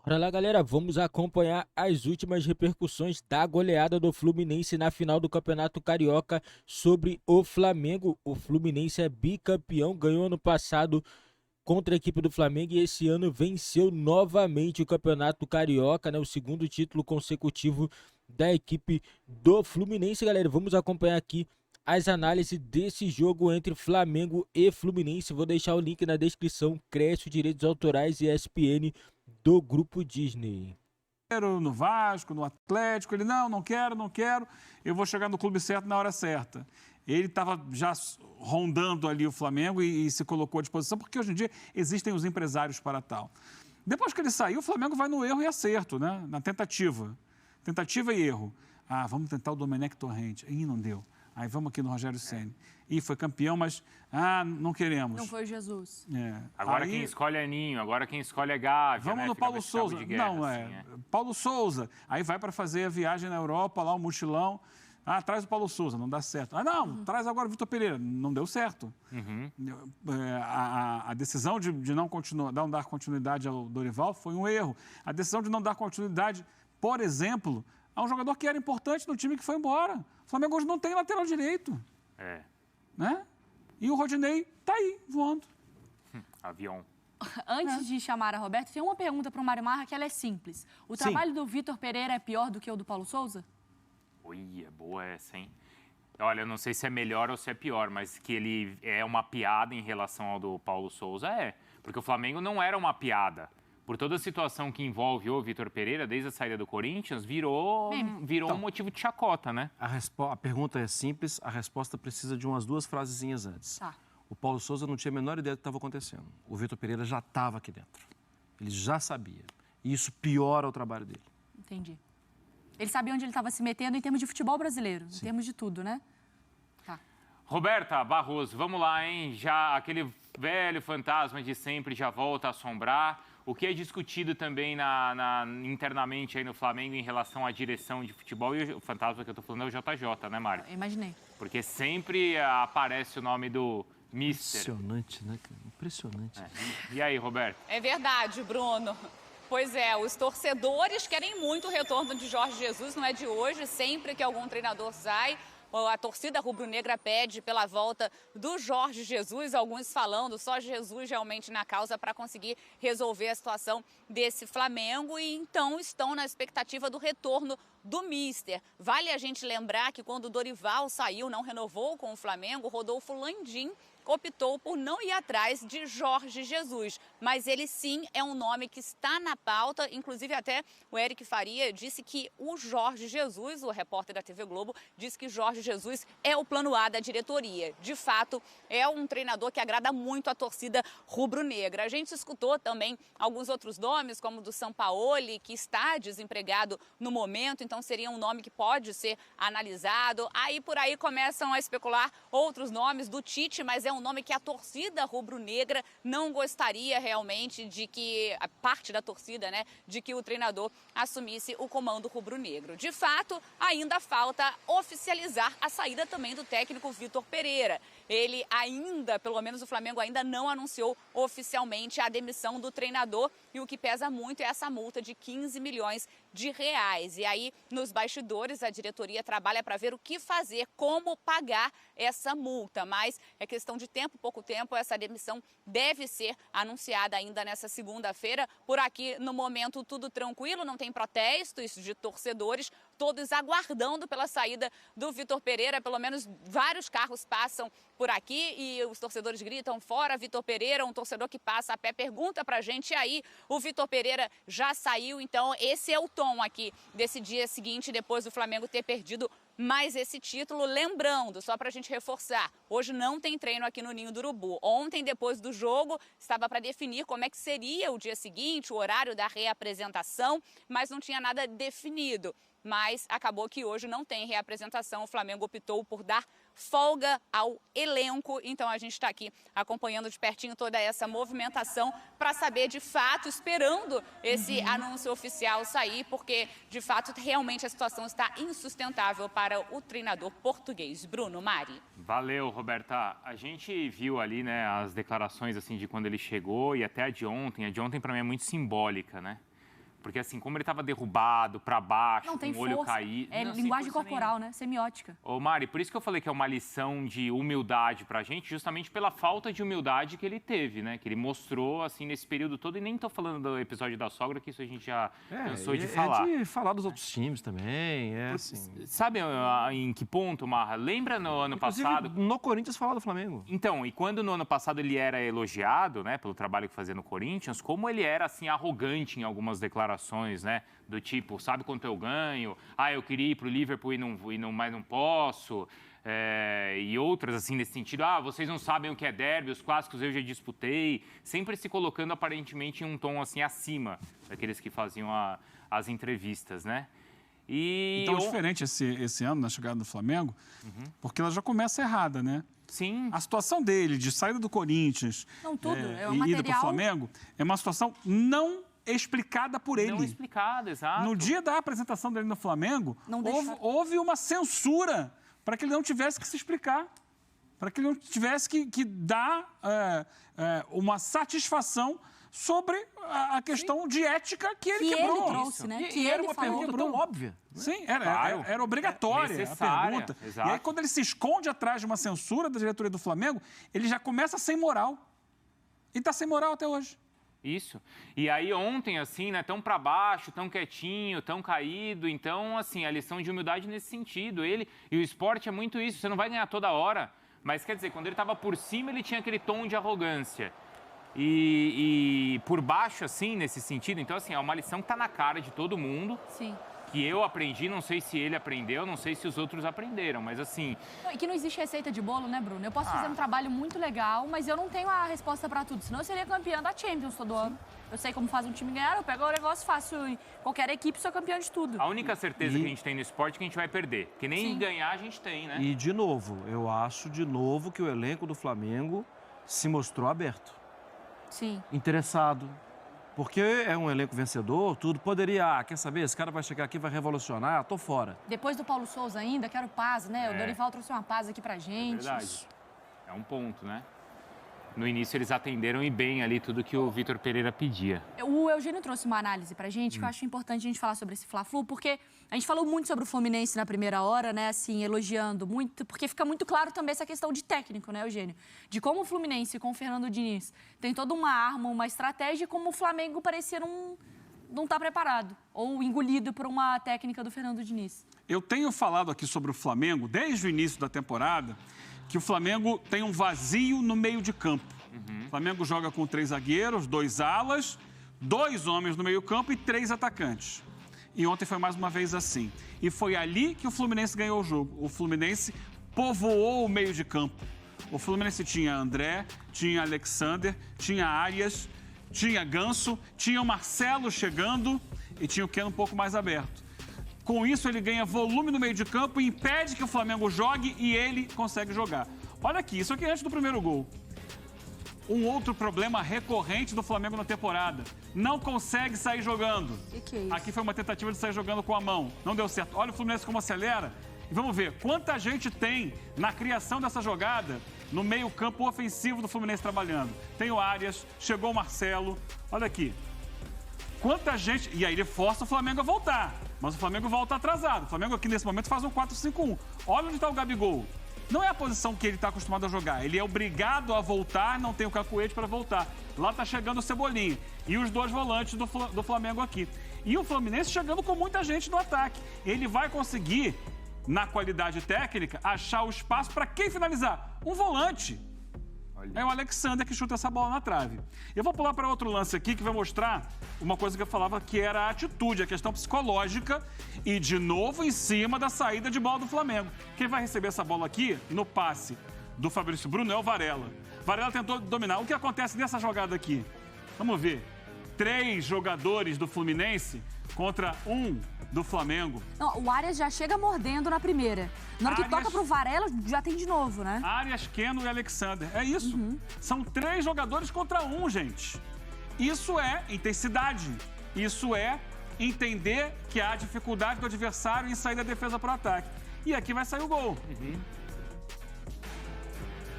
Bora lá, galera, vamos acompanhar as últimas repercussões da goleada do Fluminense na final do Campeonato Carioca sobre o Flamengo. O Fluminense é bicampeão, ganhou ano passado contra a equipe do Flamengo e esse ano venceu novamente o Campeonato Carioca, né? O segundo título consecutivo da equipe do Fluminense, galera. Vamos acompanhar aqui as análises desse jogo entre Flamengo e Fluminense. Vou deixar o link na descrição, Crécio, Direitos Autorais e ESPN do Grupo Disney. No Vasco, no Atlético, ele não quero, eu vou chegar no clube certo na hora certa. Ele estava já rondando ali o Flamengo e se colocou à disposição, porque hoje em dia existem os empresários para tal. Depois que ele saiu, o Flamengo vai no erro e acerto, né? Na tentativa. Tentativa e erro. Vamos tentar o Domenech Torrente. Ih, não deu. Aí vamos aqui no Rogério Ceni. Ih, foi campeão, mas não queremos. Não foi Jesus. Agora quem escolhe é Ninho, agora quem escolhe é Gávea. Vamos no Paulo Souza. Paulo Souza. Aí vai para fazer a viagem na Europa, lá o mochilão. Traz o Paulo Souza, não dá certo. Traz agora o Vitor Pereira. Não deu certo. A decisão de não dar continuidade ao Dorival foi um erro. A decisão de não dar continuidade, por exemplo, a um jogador que era importante no time que foi embora. O Flamengo hoje não tem lateral direito. Né? E o Rodinei tá aí, voando. Avião. Antes de chamar a Roberta, tem uma pergunta para o Mário Marra que ela é simples. O trabalho do Vitor Pereira é pior do que o do Paulo Souza? Ui, é boa essa, hein? Olha, eu não sei se é melhor ou se é pior, mas que ele é uma piada em relação ao do Paulo Souza, porque o Flamengo não era uma piada. Por toda a situação que envolve o Vitor Pereira, desde a saída do Corinthians, virou um motivo de chacota, né? A pergunta é simples, a resposta precisa de umas duas frasezinhas antes. O Paulo Souza não tinha a menor ideia do que estava acontecendo. O Vitor Pereira já estava aqui dentro. Ele já sabia. E isso piora o trabalho dele. Entendi. Ele sabia onde ele estava se metendo em termos de futebol brasileiro, em termos de tudo, né? Roberta Barroso, vamos lá, hein? Já aquele velho fantasma de sempre já volta a assombrar. O que é discutido também internamente aí no Flamengo em relação à direção de futebol, e o fantasma que eu estou falando é o JJ, né, Mário? Eu imaginei. Porque sempre aparece o nome do Mister. Impressionante, né? Impressionante. E aí, Roberto? É verdade, Bruno. Pois é, os torcedores querem muito o retorno de Jorge Jesus, não é de hoje, sempre que algum treinador sai, a torcida rubro-negra pede pela volta do Jorge Jesus, alguns falando só Jesus realmente na causa para conseguir resolver a situação desse Flamengo e então estão na expectativa do retorno do Mister. Vale a gente lembrar que quando o Dorival saiu, não renovou com o Flamengo, Rodolfo Landim optou por não ir atrás de Jorge Jesus, mas ele sim é um nome que está na pauta, inclusive até o Eric Faria disse que o Jorge Jesus, o repórter da TV Globo, disse que Jorge Jesus é o plano A da diretoria. De fato, é um treinador que agrada muito a torcida rubro-negra. A gente escutou também alguns outros nomes, como o do Sampaoli, que está desempregado no momento, então seria um nome que pode ser analisado. Aí por aí começam a especular outros nomes do Tite, mas é um nome que a torcida rubro-negra não gostaria realmente de que, a parte da torcida, né, de que o treinador assumisse o comando rubro-negro. De fato, ainda falta oficializar a saída também do técnico Vitor Pereira. Ele ainda, pelo menos o Flamengo ainda não anunciou oficialmente a demissão do treinador e o que pesa muito é essa multa de 15 milhões de reais. E aí, nos bastidores, a diretoria trabalha para ver o que fazer, como pagar essa multa. Mas é questão de tempo, pouco tempo, essa demissão deve ser anunciada ainda nessa segunda-feira. Por aqui, no momento, tudo tranquilo, não tem protestos de torcedores, todos aguardando pela saída do Vitor Pereira. Pelo menos vários carros passam por aqui e os torcedores gritam fora Vitor Pereira. Um torcedor que passa a pé pergunta pra gente, e aí, o Vitor Pereira já saiu, então esse é o tom aqui desse dia seguinte, depois do Flamengo ter perdido mais esse título. Lembrando, só para a gente reforçar, hoje não tem treino aqui no Ninho do Urubu. Ontem, depois do jogo, estava para definir como é que seria o dia seguinte, o horário da reapresentação, mas não tinha nada definido. Mas acabou que hoje não tem reapresentação, o Flamengo optou por dar folga ao elenco, então a gente está aqui acompanhando de pertinho toda essa movimentação para saber de fato, esperando esse anúncio oficial sair, porque de fato realmente a situação está insustentável para o treinador português. Bruno, Mari. Valeu, Roberta. A gente viu ali, né, as declarações assim de quando ele chegou e até a de ontem. A de ontem para mim é muito simbólica, né? Porque assim, como ele estava derrubado, para baixo, não, tem com o olho força. caído... É não, linguagem corporal, né? Semiótica. Ô, Mari, por isso que eu falei que é uma lição de humildade pra gente, justamente pela falta de humildade que ele teve, né? Que ele mostrou, assim, nesse período todo. E nem tô falando do episódio da sogra, que isso a gente já cansou de falar. É de falar dos outros times também, assim... Sabe em que ponto, Marra? Lembra no ano passado... no Corinthians falar do Flamengo. Então, e quando no ano passado ele era elogiado, né, pelo trabalho que fazia no Corinthians, como ele era, assim, arrogante em algumas declarações, né? Do tipo, sabe quanto eu ganho? Ah, eu queria ir pro Liverpool mas não posso. E outras, assim, nesse sentido. Ah, vocês não sabem o que é derby, os clássicos eu já disputei. Sempre se colocando, aparentemente, em um tom, assim, acima daqueles que faziam as entrevistas, né? Então, diferente esse ano, na chegada do Flamengo, porque ela já começa errada, né? Sim. A situação dele, de saída do Corinthians e ida para o Flamengo, é uma situação não explicada por ele. Não explicada, exato. No dia da apresentação dele no Flamengo, houve uma censura para que ele não tivesse que se explicar, para que ele não tivesse que dar uma satisfação sobre a questão de ética que ele quebrou. Ele trouxe, né? E era uma pergunta tão óbvia. Sim, era obrigatória a pergunta. Exato. E aí, quando ele se esconde atrás de uma censura da diretoria do Flamengo, ele já começa sem moral. E está sem moral até hoje. Isso. E aí ontem, assim, né, tão para baixo, tão quietinho, tão caído. Então, assim, a lição de humildade nesse sentido. Ele e o esporte é muito isso. Você não vai ganhar toda hora. Mas, quer dizer, quando ele estava por cima, ele tinha aquele tom de arrogância. E por baixo, assim, nesse sentido. Então, assim, é uma lição que está na cara de todo mundo. Sim. Que eu aprendi, não sei se ele aprendeu, não sei se os outros aprenderam, mas assim... E que não existe receita de bolo, né, Bruno? Eu posso fazer um trabalho muito legal, mas eu não tenho a resposta para tudo. Senão eu seria campeã da Champions todo ano. Eu sei como faz um time ganhar, eu pego o negócio, faço qualquer equipe, sou campeã de tudo. A única certeza que a gente tem no esporte é que a gente vai perder. Porque nem ganhar a gente tem, né? E, de novo, eu acho, que o elenco do Flamengo se mostrou aberto. Sim. Interessado. Porque é um elenco vencedor, tudo. Poderia, quer saber, esse cara vai chegar aqui, vai revolucionar, tô fora. Depois do Paulo Souza ainda, quero paz, né? O Dorival trouxe uma paz aqui pra gente. É verdade. É um ponto, né? No início eles atenderam e bem ali tudo que o Vitor Pereira pedia. O Eugênio trouxe uma análise pra gente, que eu acho importante a gente falar sobre esse Fla-Flu, porque a gente falou muito sobre o Fluminense na primeira hora, né, assim, elogiando muito, porque fica muito claro também essa questão de técnico, né, Eugênio? De como o Fluminense, com o Fernando Diniz, tem toda uma arma, uma estratégia, e como o Flamengo parecia não estar preparado, ou engolido por uma técnica do Fernando Diniz. Eu tenho falado aqui sobre o Flamengo, desde o início da temporada, que o Flamengo tem um vazio no meio de campo. O Flamengo joga com 3 zagueiros, 2 alas, 2 homens no meio campo e 3 atacantes. E ontem foi mais uma vez assim. E foi ali que o Fluminense ganhou o jogo. O Fluminense povoou o meio de campo. O Fluminense tinha André, tinha Alexander, tinha Arias, tinha Ganso, tinha o Marcelo chegando e tinha o Keno um pouco mais aberto. Com isso, ele ganha volume no meio de campo e impede que o Flamengo jogue e ele consegue jogar. Olha aqui, isso aqui é antes do primeiro gol. Um outro problema recorrente do Flamengo na temporada. Não consegue sair jogando. Que é isso? Aqui foi uma tentativa de sair jogando com a mão. Não deu certo. Olha o Fluminense como acelera. E vamos ver quanta gente tem na criação dessa jogada no meio-campo ofensivo do Fluminense trabalhando. Tem o Arias, chegou o Marcelo. Olha aqui. Quanta gente... E aí ele força o Flamengo a voltar. Mas o Flamengo volta atrasado. O Flamengo aqui nesse momento faz um 4-5-1. Olha onde está o Gabigol. Não é a posição que ele está acostumado a jogar. Ele é obrigado a voltar, não tem o cacuete para voltar. Lá está chegando o Cebolinha. E os 2 volantes do Flamengo aqui. E o Fluminense chegando com muita gente no ataque. Ele vai conseguir, na qualidade técnica, achar o espaço para quem finalizar? Um volante. É o Alexander que chuta essa bola na trave. Eu vou pular para outro lance aqui que vai mostrar uma coisa que eu falava que era a atitude, a questão psicológica e, de novo, em cima da saída de bola do Flamengo. Quem vai receber essa bola aqui, no passe do Fabrício Bruno, é o Varela. Varela tentou dominar. O que acontece nessa jogada aqui? Vamos ver. 3 jogadores do Fluminense contra 1 do Flamengo. Não, o Arias já chega mordendo na primeira. Na hora que toca pro Varela, já tem de novo, né? Arias, Keno e Alexander. É isso. São 3 jogadores contra 1, gente. Isso é intensidade. Isso é entender que há dificuldade do adversário em sair da defesa para o ataque. E aqui vai sair o gol.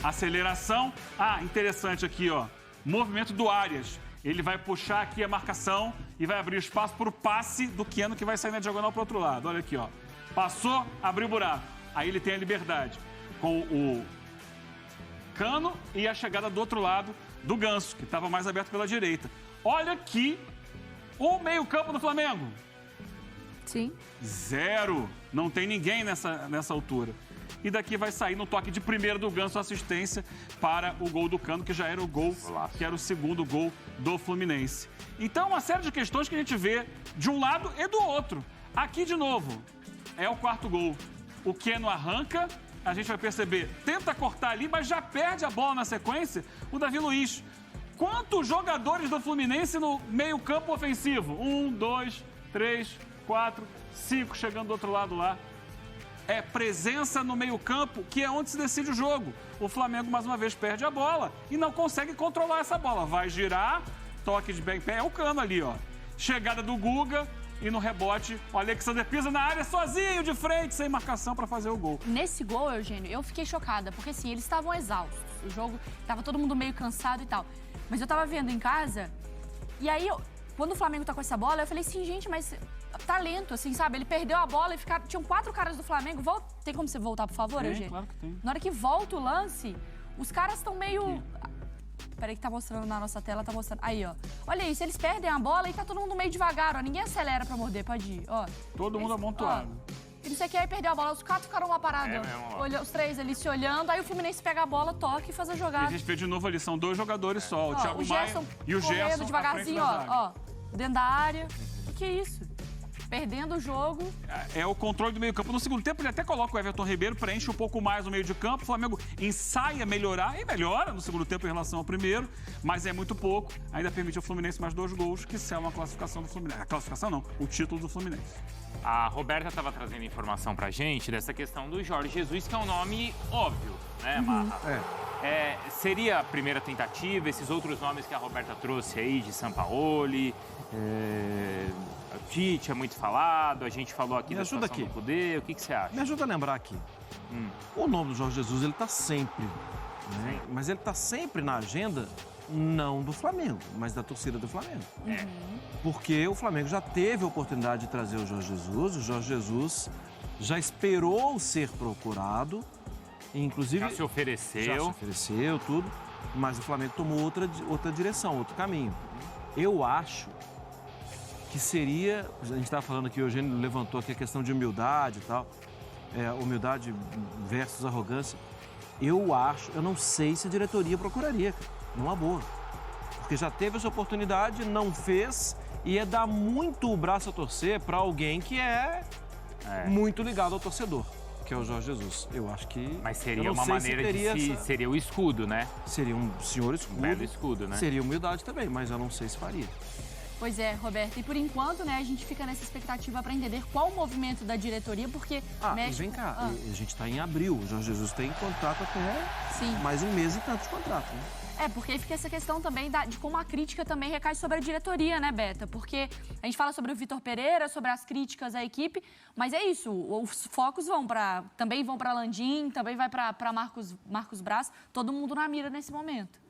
Aceleração. Ah, interessante aqui, ó. Movimento do Arias. Ele vai puxar aqui a marcação e vai abrir espaço para o passe do Keno, que vai sair na diagonal para o outro lado. Olha aqui, ó. Passou, abriu o buraco. Aí ele tem a liberdade com o Cano e a chegada do outro lado do Ganso, que estava mais aberto pela direita. Olha aqui o meio-campo do Flamengo. Sim. 0. Não tem ninguém nessa altura. E daqui vai sair no toque de primeiro do Ganso, assistência para o gol do Cano, que já era o gol, que era o segundo gol do Fluminense. Então, uma série de questões que a gente vê de um lado e do outro. Aqui, de novo, é o quarto gol. O Keno arranca, a gente vai perceber, tenta cortar ali, mas já perde a bola na sequência, o Davi Luiz. Quantos jogadores do Fluminense no meio-campo ofensivo? 1, 2, 3, 4, 5 chegando do outro lado lá. É presença no meio-campo, que é onde se decide o jogo. O Flamengo, mais uma vez, perde a bola e não consegue controlar essa bola. Vai girar, toque de bem pé, é o Cano ali, ó. Chegada do Guga e no rebote, o Alexander pisa na área sozinho, de frente, sem marcação para fazer o gol. Nesse gol, Eugênio, eu fiquei chocada, porque assim, eles estavam exaustos. O jogo, tava todo mundo meio cansado e tal. Mas eu tava vendo em casa, e aí, quando o Flamengo tá com essa bola, eu falei assim, gente, mas talento, assim, sabe? Ele perdeu a bola e tinham 4 caras do Flamengo. Tem como você voltar, por favor, Eugênio? Claro que tem. Na hora que volta o lance, os caras estão meio... Peraí que tá mostrando na nossa tela, tá mostrando. Aí, ó. Olha isso, eles perdem a bola e tá todo mundo meio devagar, ó. Ninguém acelera pra morder, pode ir, ó. Todo mundo amontoado. E não sei o que, aí perdeu a bola, os 4 ficaram lá parados. Os 3 ali se olhando, aí o Fluminense pega a bola, toca e faz a E jogada. a gente vê de novo ali, são 2 jogadores só, o Thiago Maia e o Gerson devagarzinho, ó, dentro da área. O que é isso? Perdendo o jogo. É o controle do meio-campo. No segundo tempo, ele até coloca o Everton Ribeiro, preenche um pouco mais o meio de campo. O Flamengo ensaia melhorar e melhora no segundo tempo em relação ao primeiro, mas é muito pouco. Ainda permite ao Fluminense mais 2 gols que selam a classificação do Fluminense. A classificação não, o título do Fluminense. A Roberta estava trazendo informação pra gente dessa questão do Jorge Jesus, que é um nome óbvio, né, Marra? Seria a primeira tentativa, esses outros nomes que a Roberta trouxe aí, de Sampaoli, o Tite é muito falado, a gente falou aqui da situação do Cudê, o que você acha? Me ajuda a lembrar aqui. O nome do Jorge Jesus, ele tá sempre, né? Mas ele tá sempre na agenda, não do Flamengo, mas da torcida do Flamengo. Porque o Flamengo já teve a oportunidade de trazer o Jorge Jesus já esperou ser procurado, inclusive... Já se ofereceu. Já se ofereceu, tudo, mas o Flamengo tomou outra direção, outro caminho. Eu acho que seria... A gente estava falando aqui, o Eugênio levantou aqui a questão de humildade e tal, humildade versus arrogância. Eu não sei se a diretoria procuraria, numa boa. Porque já teve essa oportunidade, não fez, e dar muito o braço a torcer para alguém que é muito ligado ao torcedor, que é o Jorge Jesus. Eu acho que... Mas seria uma maneira seria o escudo, né? Seria um senhor escudo. Um belo escudo, né? Seria humildade também, mas eu não sei se faria. Pois é, Roberto. E por enquanto, né, a gente fica nessa expectativa para entender qual o movimento da diretoria, porque... E vem cá, a gente está em abril, o Jorge Jesus tem contrato até mais um mês e tanto de contrato, né? Porque aí fica essa questão também de como a crítica também recai sobre a diretoria, né, Beta? Porque a gente fala sobre o Vitor Pereira, sobre as críticas à equipe, mas é isso, os focos também vão para Landim, também vai para Marcos Braz, todo mundo na mira nesse momento.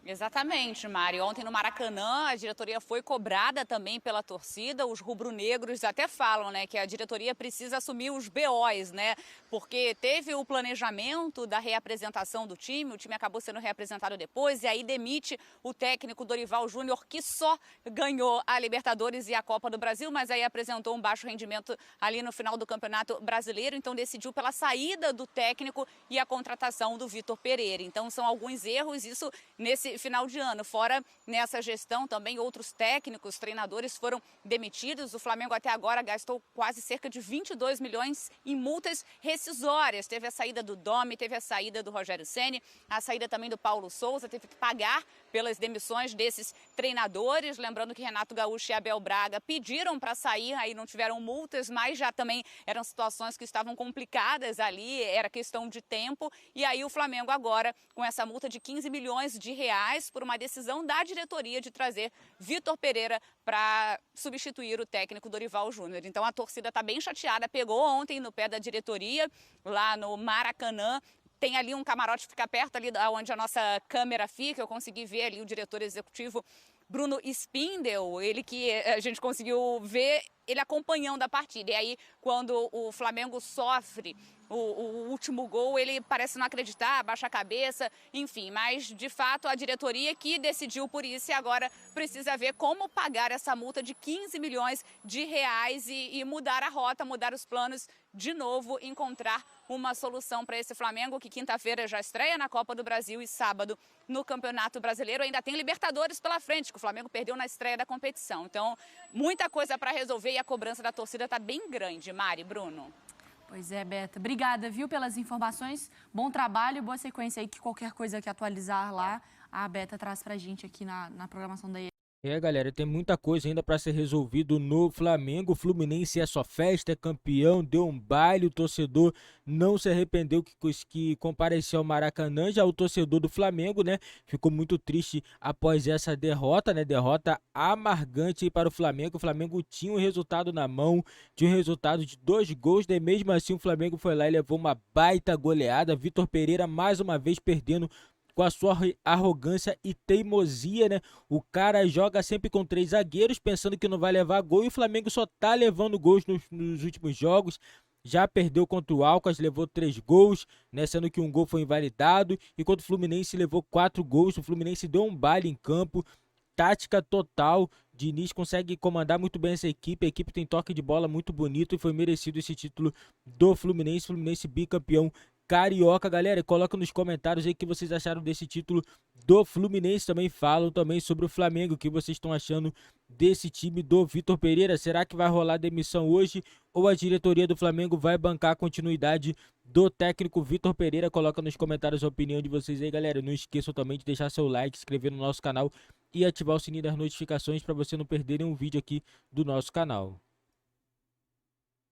Exatamente, Mari. Ontem no Maracanã, a diretoria foi cobrada também pela torcida. Os rubro-negros até falam, né, que a diretoria precisa assumir os BOs, né? Porque teve o planejamento da reapresentação do time, o time acabou sendo reapresentado depois, e aí demite o técnico Dorival Júnior, que só ganhou a Libertadores e a Copa do Brasil, mas aí apresentou um baixo rendimento ali no final do Campeonato Brasileiro, então decidiu pela saída do técnico e a contratação do Vitor Pereira. Então são alguns erros, isso nesse final de ano. Fora nessa gestão também outros técnicos, treinadores foram demitidos. O Flamengo até agora gastou quase cerca de 22 milhões em multas rescisórias. Teve a saída do Domi, teve a saída do Rogério Ceni, a saída também do Paulo Souza, teve que pagar pelas demissões desses treinadores. Lembrando que Renato Gaúcho e Abel Braga pediram para sair, aí não tiveram multas, mas já também eram situações que estavam complicadas ali, era questão de tempo. E aí o Flamengo agora, com essa multa de 15 milhões de reais por uma decisão da diretoria de trazer Vitor Pereira para substituir o técnico Dorival Júnior. Então a torcida está bem chateada, pegou ontem no pé da diretoria, lá no Maracanã, tem ali um camarote que fica perto ali onde a nossa câmera fica, eu consegui ver ali o diretor executivo Bruno Spindel, ele que a gente conseguiu ver ele acompanhando a partida. E aí, quando o Flamengo sofre o último gol, ele parece não acreditar, baixa a cabeça, enfim. Mas, de fato, a diretoria que decidiu por isso e agora precisa ver como pagar essa multa de 15 milhões de reais e mudar a rota, mudar os planos de novo, encontrar uma solução para esse Flamengo que quinta-feira já estreia na Copa do Brasil e sábado no Campeonato Brasileiro. Ainda tem Libertadores pela frente, que o Flamengo perdeu na estreia da competição. Então, muita coisa para resolver e a cobrança da torcida está bem grande. Mari, Bruno. Pois é, Beta. Obrigada, viu, pelas informações. Bom trabalho, boa sequência aí, que qualquer coisa que atualizar lá, a Beta traz pra gente aqui na programação da Galera, tem muita coisa ainda para ser resolvido no Flamengo. O Fluminense é só festa, é campeão, deu um baile, o torcedor não se arrependeu que compareceu ao Maracanã. Já o torcedor do Flamengo, né, ficou muito triste após essa derrota, né, derrota amargante para o Flamengo. O Flamengo tinha um resultado na mão, tinha um resultado de 2 gols, né, mesmo assim o Flamengo foi lá e levou uma baita goleada. Vitor Pereira mais uma vez perdendo com a sua arrogância e teimosia, né? O cara joga sempre com 3 zagueiros, pensando que não vai levar gol, e o Flamengo só tá levando gols nos últimos jogos. Já perdeu contra o Alcas, levou 3 gols, né? Sendo que um gol foi invalidado, enquanto o Fluminense levou 4 gols. O Fluminense deu um baile em campo, tática total. Diniz consegue comandar muito bem essa equipe, a equipe tem toque de bola muito bonito e foi merecido esse título do Fluminense. Fluminense bicampeão carioca. Galera, coloca nos comentários aí o que vocês acharam desse título do Fluminense. Também falam também sobre o Flamengo, o que vocês estão achando desse time do Vitor Pereira. Será que vai rolar demissão hoje ou a diretoria do Flamengo vai bancar a continuidade do técnico Vitor Pereira? Coloca nos comentários a opinião de vocês aí, galera. Não esqueçam também de deixar seu like, se inscrever no nosso canal e ativar o sininho das notificações para você não perder nenhum vídeo aqui do nosso canal.